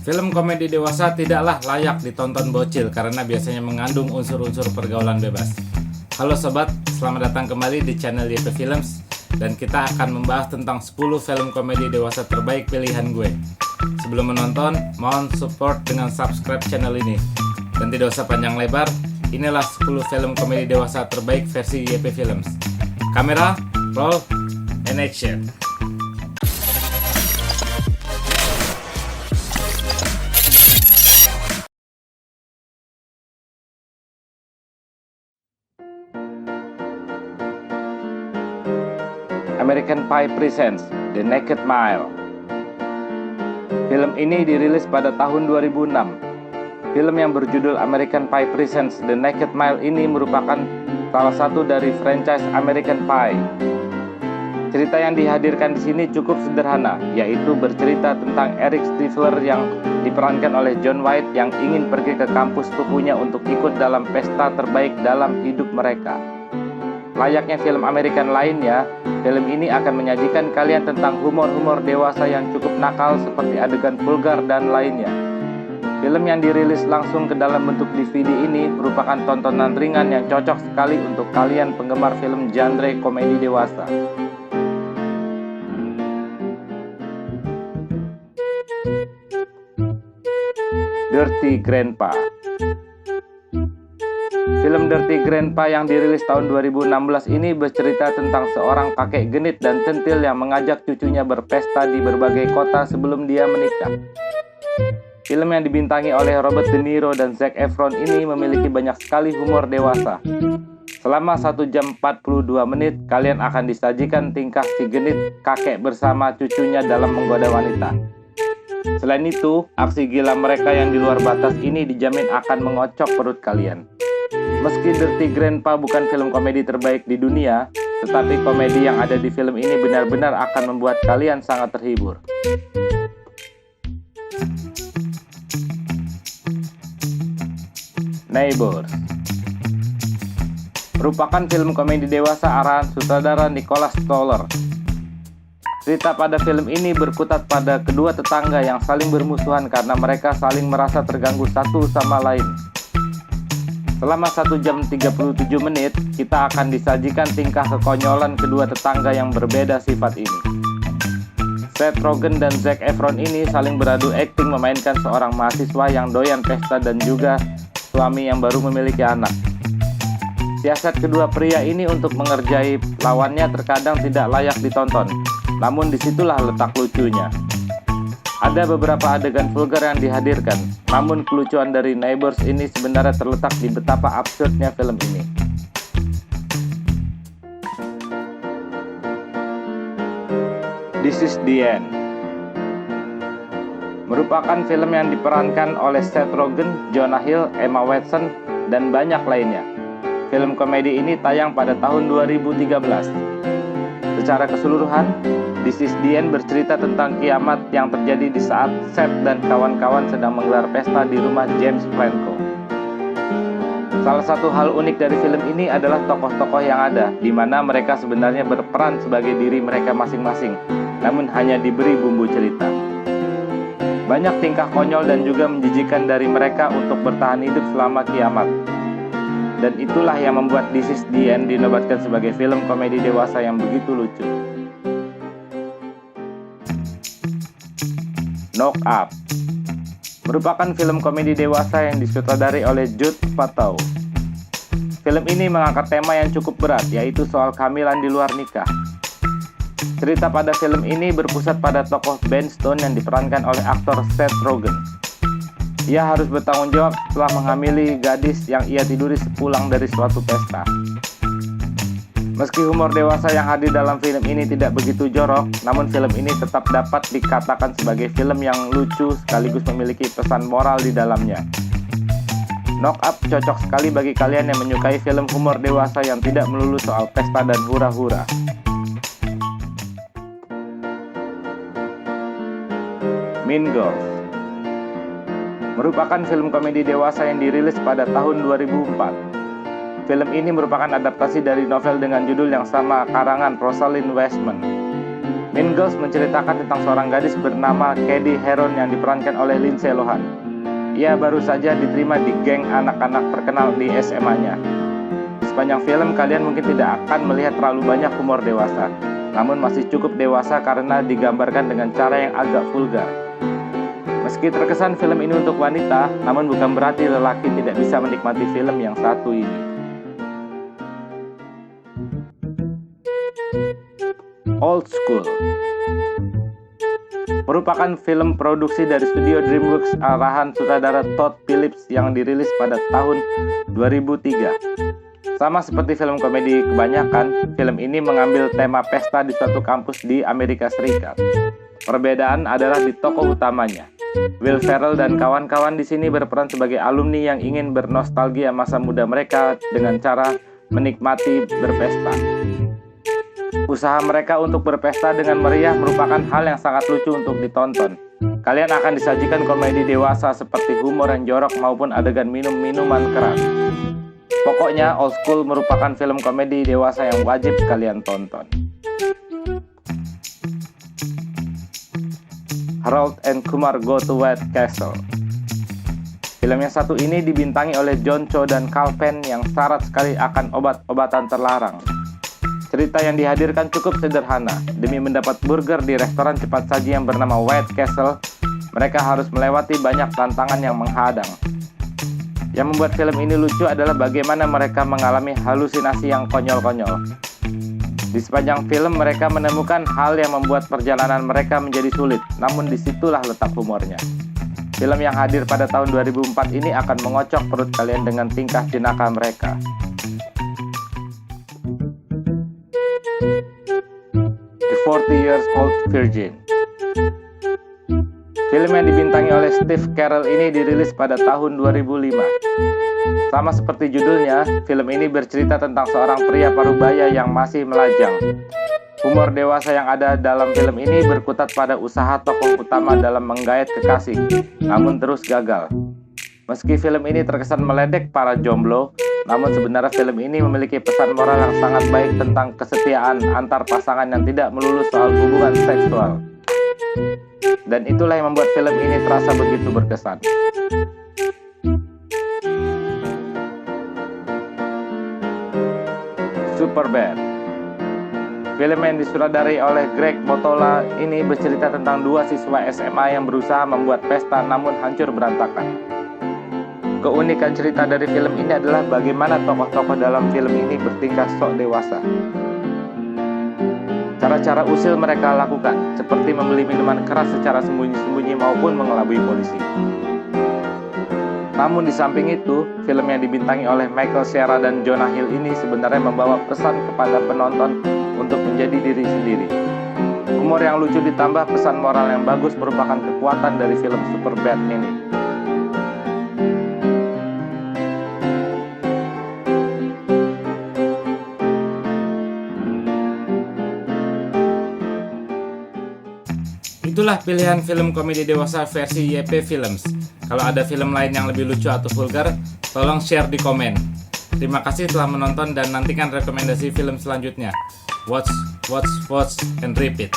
Film komedi dewasa tidaklah layak ditonton bocil karena biasanya mengandung unsur-unsur pergaulan bebas. Halo sobat, selamat datang kembali di channel YP Films dan kita akan membahas tentang 10 film komedi dewasa terbaik pilihan gue. Sebelum menonton, mohon support dengan subscribe channel ini. Dan tidak usah panjang lebar, inilah 10 film komedi dewasa terbaik versi YP Films. Kamera, roll, and action. American Pie presents The Naked Mile. Film ini dirilis pada tahun 2006. Film yang berjudul American Pie presents The Naked Mile ini merupakan salah satu dari franchise American Pie. Cerita yang dihadirkan di sini cukup sederhana, yaitu bercerita tentang Eric Stifler yang diperankan oleh John White yang ingin pergi ke kampus sepupunya untuk ikut dalam pesta terbaik dalam hidup mereka. Layaknya film American lainnya, film ini akan menyajikan kalian tentang humor-humor dewasa yang cukup nakal seperti adegan vulgar dan lainnya. Film yang dirilis langsung ke dalam bentuk DVD ini merupakan tontonan ringan yang cocok sekali untuk kalian penggemar film genre komedi dewasa. Dirty Grandpa. Film Dirty Grandpa yang dirilis tahun 2016 ini bercerita tentang seorang kakek genit dan centil yang mengajak cucunya berpesta di berbagai kota sebelum dia menikah. Film yang dibintangi oleh Robert De Niro dan Zac Efron ini memiliki banyak sekali humor dewasa. Selama 1 jam 42 menit, kalian akan disajikan tingkah si genit kakek bersama cucunya dalam menggoda wanita. Selain itu, aksi gila mereka yang di luar batas ini dijamin akan mengocok perut kalian. Meski Dirty Grandpa bukan film komedi terbaik di dunia, tetapi komedi yang ada di film ini benar-benar akan membuat kalian sangat terhibur. Neighbors merupakan film komedi dewasa arahan sutradara Nicholas Stoller. Cerita pada film ini berkutat pada kedua tetangga yang saling bermusuhan karena mereka saling merasa terganggu satu sama lain. Selama 1 jam 37 menit, kita akan disajikan tingkah kekonyolan kedua tetangga yang berbeda sifat ini. Seth Rogen dan Zac Efron ini saling beradu akting memainkan seorang mahasiswa yang doyan pesta dan juga suami yang baru memiliki anak. Siasat kedua pria ini untuk mengerjai lawannya terkadang tidak layak ditonton, namun disitulah letak lucunya. Ada beberapa adegan vulgar yang dihadirkan, namun kelucuan dari Neighbors ini sebenarnya terletak di betapa absurdnya film ini. This is the End merupakan film yang diperankan oleh Seth Rogen, Jonah Hill, Emma Watson, dan banyak lainnya. Film komedi ini tayang pada tahun 2013. Secara keseluruhan, This is the End bercerita tentang kiamat yang terjadi di saat Seth dan kawan-kawan sedang menggelar pesta di rumah James Franco. Salah satu hal unik dari film ini adalah tokoh-tokoh yang ada, di mana mereka sebenarnya berperan sebagai diri mereka masing-masing, namun hanya diberi bumbu cerita. Banyak tingkah konyol dan juga menjijikan dari mereka untuk bertahan hidup selama kiamat. Dan itulah yang membuat This is the End dinobatkan sebagai film komedi dewasa yang begitu lucu. Knock Up merupakan film komedi dewasa yang disutradari oleh Judd Apatow. Film ini mengangkat tema yang cukup berat, yaitu soal kehamilan di luar nikah. Cerita pada film ini berpusat pada tokoh Ben Stone yang diperankan oleh aktor Seth Rogen. Ia harus bertanggung jawab setelah menghamili gadis yang ia tiduri sepulang dari suatu pesta. Meski humor dewasa yang hadir dalam film ini tidak begitu jorok, namun film ini tetap dapat dikatakan sebagai film yang lucu sekaligus memiliki pesan moral di dalamnya. Knock Up cocok sekali bagi kalian yang menyukai film humor dewasa yang tidak melulu soal pesta dan hura-hura. Mean Girls merupakan film komedi dewasa yang dirilis pada tahun 2004. Film ini merupakan adaptasi dari novel dengan judul yang sama karangan Rosalind Wiseman. Mean Girls menceritakan tentang seorang gadis bernama Cady Heron yang diperankan oleh Lindsay Lohan. Ia baru saja diterima di geng anak-anak terkenal di SMA-nya. Sepanjang film kalian mungkin tidak akan melihat terlalu banyak humor dewasa, namun masih cukup dewasa karena digambarkan dengan cara yang agak vulgar. Meski terkesan film ini untuk wanita, namun bukan berarti lelaki tidak bisa menikmati film yang satu ini. Old School merupakan film produksi dari studio DreamWorks arahan sutradara Todd Phillips yang dirilis pada tahun 2003. Sama seperti film komedi kebanyakan, film ini mengambil tema pesta di suatu kampus di Amerika Serikat. Perbedaan adalah di tokoh utamanya. Will Ferrell dan kawan-kawan di sini berperan sebagai alumni yang ingin bernostalgia masa muda mereka dengan cara menikmati berpesta. Usaha mereka untuk berpesta dengan meriah merupakan hal yang sangat lucu untuk ditonton. Kalian akan disajikan komedi dewasa seperti humor yang jorok maupun adegan minum minuman keras. Pokoknya, Old School merupakan film komedi dewasa yang wajib kalian tonton. Harold and Kumar Go to White Castle. Film yang satu ini dibintangi oleh John Cho dan Kal Penn yang syarat sekali akan obat-obatan terlarang. Cerita yang dihadirkan cukup sederhana. Demi mendapat burger di restoran cepat saji yang bernama White Castle, mereka harus melewati banyak tantangan yang menghadang. Yang membuat film ini lucu adalah bagaimana mereka mengalami halusinasi yang konyol-konyol. Di sepanjang film mereka menemukan hal yang membuat perjalanan mereka menjadi sulit, namun disitulah letak humornya. Film yang hadir pada tahun 2004 ini akan mengocok perut kalian dengan tingkah jenaka mereka. The 40 Years Old Virgin. Film yang dibintangi oleh Steve Carell ini dirilis pada tahun 2005. Sama seperti judulnya, film ini bercerita tentang seorang pria parubaya yang masih melajang. Humor dewasa yang ada dalam film ini berkutat pada usaha tokoh utama dalam menggait kekasih, namun terus gagal. Meski film ini terkesan meledek para jomblo, namun sebenarnya film ini memiliki pesan moral yang sangat baik tentang kesetiaan antar pasangan yang tidak melulu soal hubungan seksual. Dan itulah yang membuat film ini terasa begitu berkesan. Superbad. Film yang disutradarai oleh Greg Mottola ini bercerita tentang dua siswa SMA yang berusaha membuat pesta namun hancur berantakan. Keunikan cerita dari film ini adalah bagaimana tokoh-tokoh dalam film ini bertingkah sok dewasa. Cara-cara usil mereka lakukan, seperti membeli minuman keras secara sembunyi-sembunyi maupun mengelabui polisi. Namun di samping itu, film yang dibintangi oleh Michael Cera dan Jonah Hill ini sebenarnya membawa pesan kepada penonton untuk menjadi diri sendiri. Humor yang lucu ditambah pesan moral yang bagus merupakan kekuatan dari film Superbad ini. Itulah pilihan film komedi dewasa versi YP Films. Kalau ada film lain yang lebih lucu atau vulgar, tolong share di komen. Terima kasih telah menonton dan nantikan rekomendasi film selanjutnya. Watch, and repeat.